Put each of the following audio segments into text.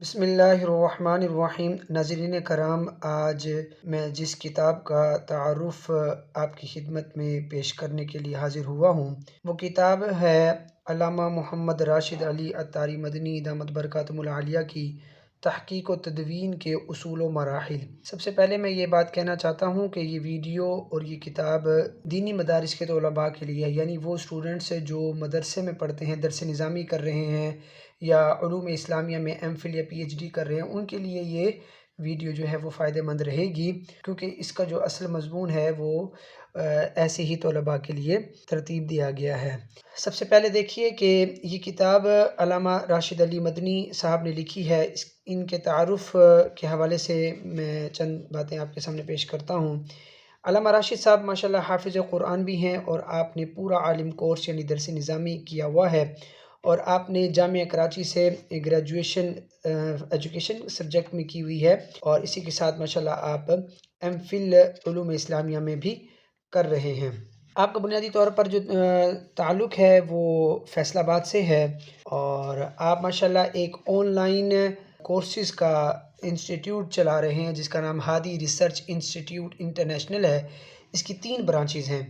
بسم اللہ الرحمن الرحیم۔ ناظرین کرام، آج میں جس کتاب کا تعارف آپ کی خدمت میں پیش کرنے کے لیے حاضر ہوا ہوں وہ کتاب ہے علامہ محمد راشد علی عطاری مدنی دامت برکاتہم العالیہ کی تحقیق و تدوین کے اصول و مراحل۔ سب سے پہلے میں یہ بات کہنا چاہتا ہوں کہ یہ ویڈیو اور یہ کتاب دینی مدارس کے طلباء کے لیے ہے، یعنی وہ اسٹوڈنٹس جو مدرسے میں پڑھتے ہیں، درس نظامی کر رہے ہیں یا علوم اسلامیہ میں ایم فل یا پی ایچ ڈی کر رہے ہیں، ان کے لیے یہ ویڈیو جو ہے وہ فائدہ مند رہے گی، کیونکہ اس کا جو اصل مضمون ہے وہ ایسے ہی طلباء کے لیے ترتیب دیا گیا ہے۔ سب سے پہلے دیکھیے کہ یہ کتاب علامہ راشد علی مدنی صاحب نے لکھی ہے۔ ان کے تعارف کے حوالے سے میں چند باتیں آپ کے سامنے پیش کرتا ہوں۔ علامہ راشد صاحب ماشاءاللہ حافظ قرآن بھی ہیں، اور آپ نے پورا عالم کورس یعنی درس نظامی کیا ہوا ہے، اور آپ نے جامعہ کراچی سے گریجویشن ایجوکیشن سبجیکٹ میں کی ہوئی ہے، اور اسی کے ساتھ ماشاءاللہ آپ ایم فل علوم اسلامیہ میں بھی کر رہے ہیں۔ آپ کا بنیادی طور پر جو تعلق ہے وہ فیصل آباد سے ہے، اور آپ ماشاءاللہ ایک آن لائن کورسز کا انسٹیٹیوٹ چلا رہے ہیں جس کا نام ہادی ریسرچ انسٹیٹیوٹ انٹرنیشنل ہے۔ اس کی 3 برانچز ہیں،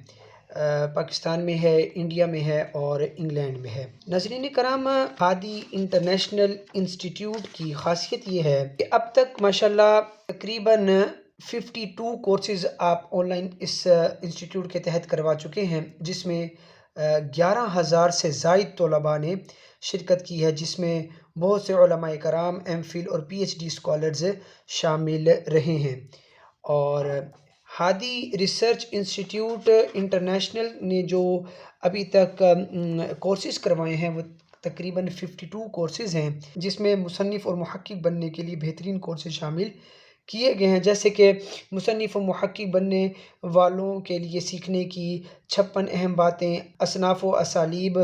پاکستان میں ہے، انڈیا میں ہے اور انگلینڈ میں ہے۔ ناظرین کرام، ہادی انٹرنیشنل انسٹیٹیوٹ کی خاصیت یہ ہے کہ اب تک ماشاءاللہ تقریباً 52 کورسز آپ آن لائن اس انسٹیٹیوٹ کے تحت کروا چکے ہیں، جس میں 11,000 سے زائد طلباء نے شرکت کی ہے، جس میں بہت سے علماء کرام، ایم فل اور پی ایچ ڈی اسکالرز شامل رہے ہیں۔ اور ہادی ریسرچ انسٹیٹیوٹ انٹرنیشنل نے جو ابھی تک کورسز کروائے ہیں وہ تقریباً 52 کورسز ہیں، جس میں مصنف اور محقق بننے کے لیے بہترین کورسز شامل کیے گئے ہیں، جیسے کہ مصنف و محقق بننے والوں کے لیے سیکھنے کی 56 اہم باتیں، اصناف و اسالیب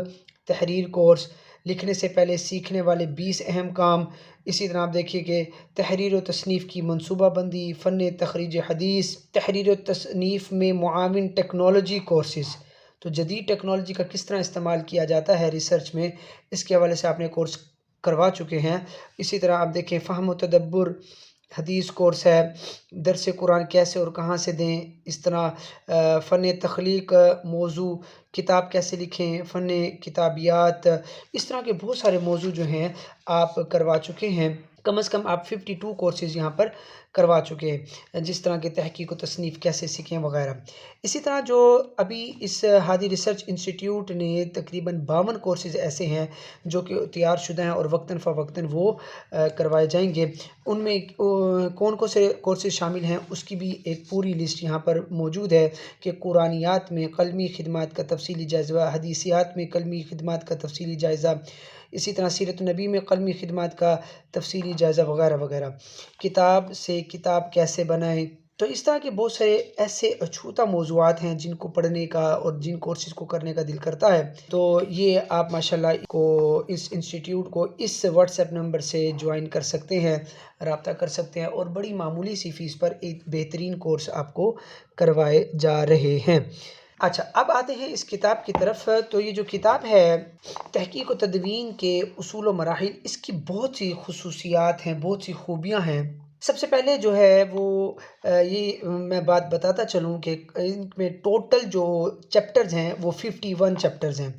تحریر کورس، لکھنے سے پہلے سیکھنے والے 20 اہم کام، اسی طرح آپ دیکھیے کہ تحریر و تصنیف کی منصوبہ بندی، فن تخریج حدیث، تحریر و تصنیف میں معاون ٹیکنالوجی کورسز، تو جدید ٹیکنالوجی کا کس طرح استعمال کیا جاتا ہے ریسرچ میں، اس کے حوالے سے آپ نے کورس کروا چکے ہیں۔ اسی طرح آپ دیکھیں فہم و تدبر حدیث کورس ہے، درس قرآن کیسے اور کہاں سے دیں، اس طرح فن تخلیق موضوع، کتاب کیسے لکھیں، فن کتابیات، اس طرح کے بہت سارے موضوع جو ہیں آپ کروا چکے ہیں۔ کم از کم آپ 52 کورسز یہاں پر کروا چکے ہیں، جس طرح کے تحقیق و تصنیف کیسے سیکھیں وغیرہ۔ اسی طرح جو ابھی اس ہادی ریسرچ انسٹیٹیوٹ نے تقریباً 52 کورسز ایسے ہیں جو کہ تیار شدہ ہیں اور وقتاً فوقتاً وہ کروائے جائیں گے۔ ان میں کون کون سے کورسز شامل ہیں اس کی بھی ایک پوری لسٹ یہاں پر موجود ہے، کہ قرآنیات میں قلمی خدمات کا تفصیلی جائزہ، حدیثیات میں قلمی خدمات کا تفصیلی جائزہ، اسی طرح سیرت النبی میں قلمی خدمات کا تفصیلی جائزہ وغیرہ وغیرہ، کتاب سے کتاب کیسے بنائیں۔ تو اس طرح کے بہت سارے ایسے اچھوتا موضوعات ہیں جن کو پڑھنے کا اور جن کورسز کو کرنے کا دل کرتا ہے، تو یہ آپ ماشاءاللہ کو اس انسٹیٹیوٹ کو اس واٹس ایپ نمبر سے جوائن کر سکتے ہیں، رابطہ کر سکتے ہیں، اور بڑی معمولی سی فیس پر ایک بہترین کورس آپ کو کروائے جا رہے ہیں۔ اچھا، اب آتے ہیں اس کتاب کی طرف۔ تو یہ جو کتاب ہے تحقیق و تدوین کے اصول و مراحل، اس کی بہت سی خصوصیات ہیں، بہت سی خوبیاں ہیں۔ سب سے پہلے جو ہے وہ یہ میں بات بتاتا چلوں کہ ان میں ٹوٹل جو چیپٹرز ہیں وہ 51 چیپٹرز ہیں،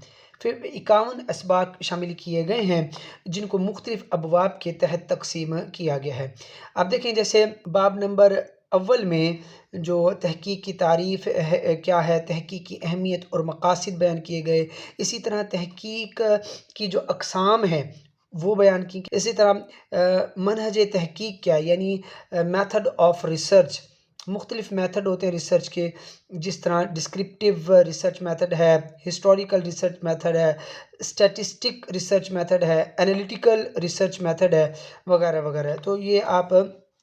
پھر 51 اسباق شامل کیے گئے ہیں جن کو مختلف ابواب کے تحت تقسیم کیا گیا ہے۔ آپ دیکھیں جیسے باب نمبر اول میں جو تحقیق کی تعریف کیا ہے، تحقیق کی اہمیت اور مقاصد بیان کیے گئے، اسی طرح تحقیق کی جو اقسام ہیں وہ بیان کی، اسی طرح منہج تحقیق کیا، یعنی میتھڈ آف ریسرچ، مختلف میتھڈ ہوتے ہیں ریسرچ کے، جس طرح ڈسکرپٹیو ریسرچ میتھڈ ہے، ہسٹوریکل ریسرچ میتھڈ ہے، اسٹیٹسٹک ریسرچ میتھڈ ہے، انالیٹیکل ریسرچ میتھڈ ہے وغیرہ وغیرہ۔ تو یہ آپ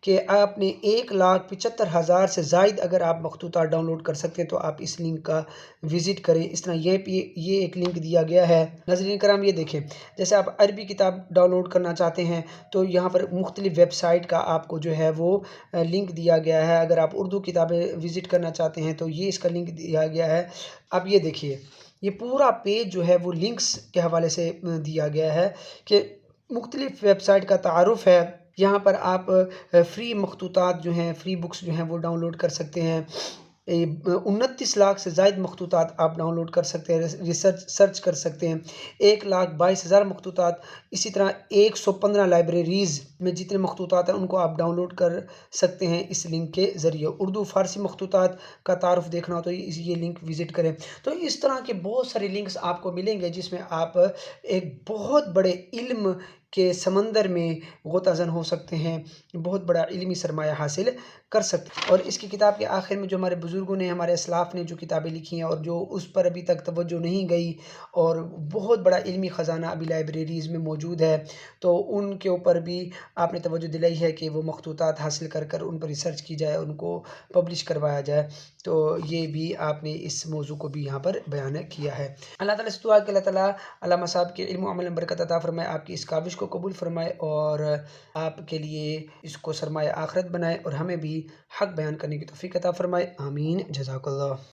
کہ آپ نے 1,75,000 سے زائد اگر آپ مخطوطات ڈاؤن لوڈ کر سکتے ہیں تو آپ اس لنک کا وزٹ کریں۔ اس طرح یہ ایک لنک دیا گیا ہے۔ ناظرین کرام یہ دیکھیں، جیسے آپ عربی کتاب ڈاؤن لوڈ کرنا چاہتے ہیں تو یہاں پر مختلف ویب سائٹ کا آپ کو جو ہے وہ لنک دیا گیا ہے۔ اگر آپ اردو کتابیں وزٹ کرنا چاہتے ہیں تو یہ اس کا لنک دیا گیا ہے۔ اب یہ دیکھیے، یہ پورا پیج جو ہے وہ لنکس کے حوالے سے دیا گیا ہے کہ مختلف ویب سائٹ کا تعارف ہے۔ یہاں پر آپ فری مخطوطات جو ہیں، فری بکس جو ہیں وہ ڈاؤن لوڈ کر سکتے ہیں۔ 29 لاکھ سے زائد مخطوطات آپ ڈاؤن لوڈ کر سکتے ہیں، سرچ کر سکتے ہیں۔ 1,22,000 مخطوطات، اسی طرح 115 لائبریریز میں جتنے مخطوطات ہیں ان کو آپ ڈاؤن لوڈ کر سکتے ہیں اس لنک کے ذریعے۔ اردو فارسی مخطوطات کا تعارف دیکھنا ہو تو یہ لنک وزٹ کریں۔ تو اس طرح کے بہت سارے لنکس آپ کو ملیں گے جس میں آپ ایک بہت بڑے علم کے سمندر میں غوطہ زن ہو سکتے ہیں، بہت بڑا علمی سرمایہ حاصل کر سکتے ہیں۔ اور اس کی کتاب کے آخر میں جو ہمارے بزرگوں نے، ہمارے اسلاف نے جو کتابیں لکھی ہیں اور جو اس پر ابھی تک توجہ نہیں گئی اور بہت بڑا علمی خزانہ ابھی لائبریریز میں موجود ہے، تو ان کے اوپر بھی آپ نے توجہ دلائی ہے کہ وہ مخطوطات حاصل کر کر ان پر ریسرچ کی جائے، ان کو پبلش کروایا جائے۔ تو یہ بھی آپ نے اس موضوع کو بھی یہاں پر بیان کیا ہے۔ اللہ تعالیٰ سے دعا کہ اللہ تعالیٰ علامہ صاحب کے علم و عمل میں برکت عطا فرمائے، آپ کی اس کاوش کو قبول فرمائے اور آپ کے لیے اس کو سرمایہ آخرت بنائے اور ہمیں بھی حق بیان کرنے کی توفیق عطا فرمائے۔ آمین، جزاک اللہ۔